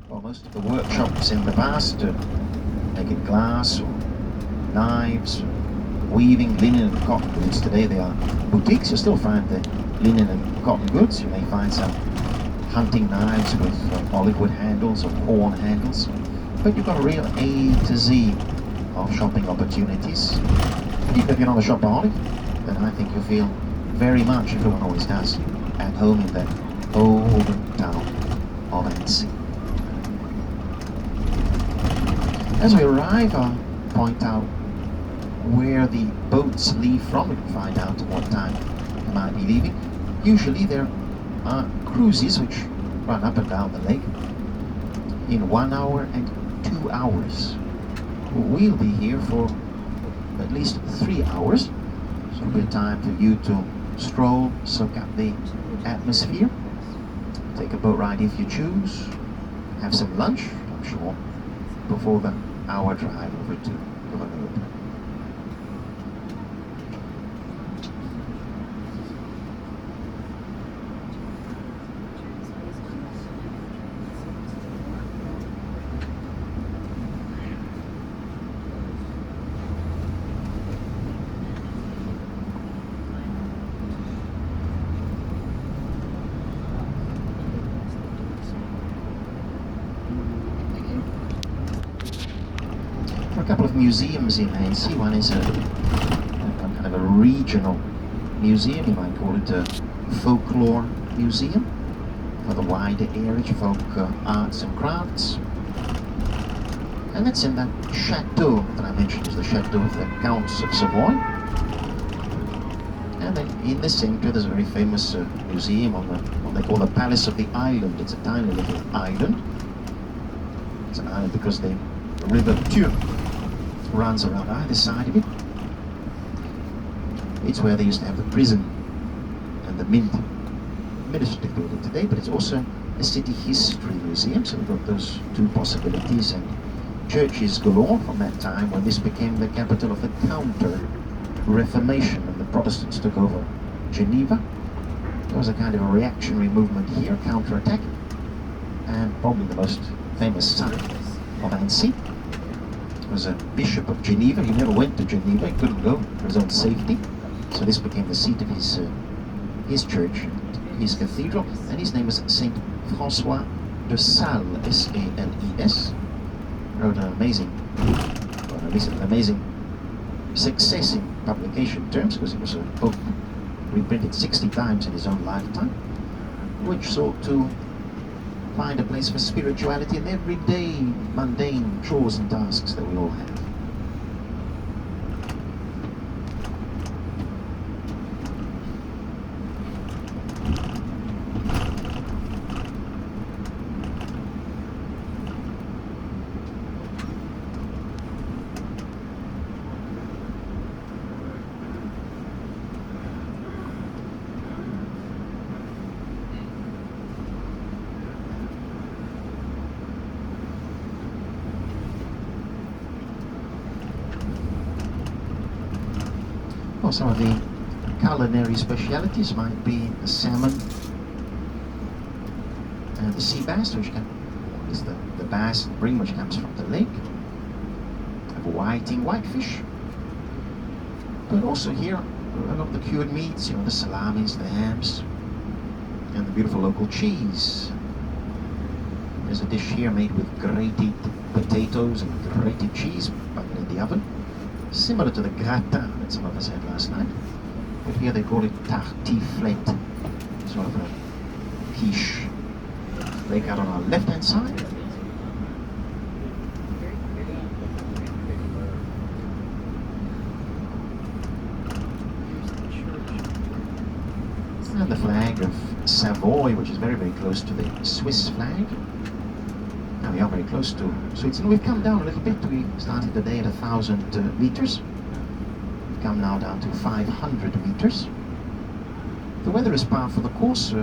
Well, most of the workshops in the past, making glass or knives, weaving, linen and cotton goods. Today they are boutiques. You still find the linen and cotton goods. You may find some hunting knives with olive wood handles or horn handles. But you've got a real A to Z of shopping opportunities. Even if you're not a shopaholic, then I think you'll feel very much, everyone always does, at home in that olden town of Annecy. As we arrive, I'll point out where the boats leave from. We can find out at what time they might be leaving. Usually there are cruises which run up and down the lake in 1 hour and 2 hours. We'll be here for at least 3 hours, so it'll be time for you to stroll, soak up the atmosphere, take a boat ride if you choose, have some lunch, I'm sure, before the hour drive over to Guadeloupe. A couple of museums in Annecy. One is a kind of a regional museum, you might call it a folklore museum, for the wider area, folk arts and crafts. And that's in that chateau that I mentioned, is the chateau of the Counts of Savoy. And then in the center there's a very famous museum on what they call the Palace of the Island. It's a tiny little island. It's an island because the river Tur runs around either side of it. It's where they used to have the prison and the mint administrative building today, but it's also a city history museum, so we've got those two possibilities, and churches galore from that time when this became the capital of the counter-reformation and the Protestants took over Geneva. There was a kind of a reactionary movement here, counter-attack, and probably the most famous son of Annecy was a bishop of Geneva. He never went to Geneva, he couldn't go for his own safety, so this became the seat of his church, his cathedral, and his name was Saint François de Sales, S-A-L-E-S. Wrote an amazing success in publication terms, because it was a book reprinted 60 times in his own lifetime, which sought to find a place for spirituality in everyday mundane chores and tasks that we all have. Well, some of the culinary specialities might be the salmon and the sea bass, which is the bass and bream which comes from the lake. Have whiting, whitefish. But also here, a lot of the cured meats, the salamis, the hams, and the beautiful local cheese. There's a dish here made with grated potatoes and grated cheese, butter in the oven, similar to the gratin that some of us had last night. But here they call it tartiflette, sort of a quiche. Lake out on our left-hand side. And the flag of Savoy, which is very, very close to the Swiss flag. Now we are very close to Switzerland. We've come down a little bit. We started the day at 1,000 meters. We've come now down to 500 meters. The weather is par for the course.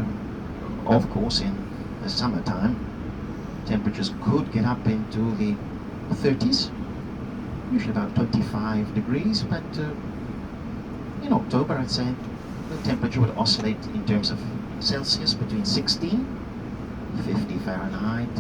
Of course, in the summertime, temperatures could get up into the 30s, usually about 25 degrees, but in October, I'd say the temperature would oscillate in terms of Celsius between 16, 50 Fahrenheit,